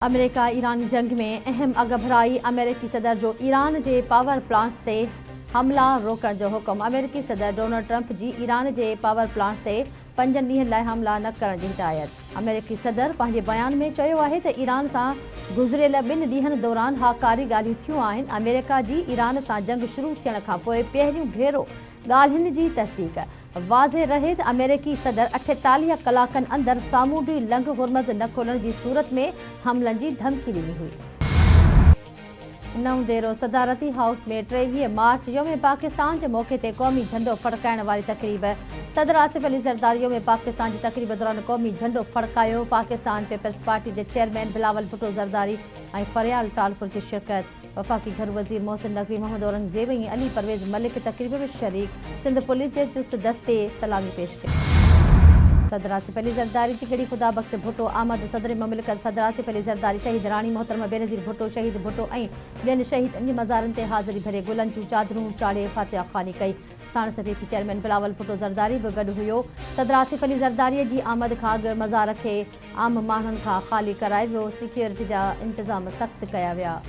America ईरानी जंग में अहम अगभराई। अमेरिकी सदर जो ईरान के पावर प्लांट्स से हमला रोकण जो हुक्म। अमेरिकी सदर डोनाल्ड ट्रंप जी ईरान के पावर प्लांट्स से 5 ॾींहनि लाइ हमला न करण की हिदायत। अमेरिकी सदर पंहिंजे बयान में चयो आहे त ईरान सां गुज़िरियल 2 ॾींहनि दौरान हाकारी ॻाल्हियूं थियूं आहिनि। अमेरिका जी ईरान सां जंग शुरू थियण खां पोइ पहिरियों भेरो ॻाल्हियुनि जी तस्दीक। वाज़े रहे त अमेरिकी सदर 48 कलाकनि अंदरि सामूंडी लंघ हुर्मज़ न खोलण जी सूरत में हमलनि जी धमकी ॾिनी हुई। नओं देरो सदारती हाउस में 23 मार्च यौम पाकिस्तान के मौक़े ते क़ौमी झंडो फड़काइण वारी तक़रीब। सदर आसिफ अली ज़रदारी में पाकिस्तान की तक़रीब दौरान क़ौमी झंडो फड़कायो। पाकिस्तान पीपल्स पार्टी के चेयरमैन बिलावल भुट्टो ज़रदारी और फरियाल टालपुर की शिरकत। वफ़ाक़ी घर वज़ीर मोहसिन नकवी, मोहम्मद औरंगज़ेब और अली परवेज़ मलिक तक़रीब में शरीक। सिंध पुलिस के चुस्त दस्ते सलामी पेश कई। सदर आसिफ अली ज़रदारी की गड़ी खुदा बख्श भुट्टो आमद। सदर ममलिकत सदर आसिफ अली ज़रदारी शहीद रानी मोहतरमा बेनज़ीर भुट्टो, शहीद भुट्टो और ॿियनि शहीदनि जी मज़ारनि ते हाज़िरी भरे गुलनि जूं चादरूं चाढ़े फातिहा ख़्वानी कई। साण सफ़ेती चेयरमैन बिलावल भुट्टो ज़रदारी भी गॾु हुयो। सदर आसिफ अली ज़रदारी जी आमद खां अॻु मज़ार खे आम माण्हुनि खां ख़ाली कराए वियो। सिक्योरिटी जा इंतज़ाम सख़्त कया विया।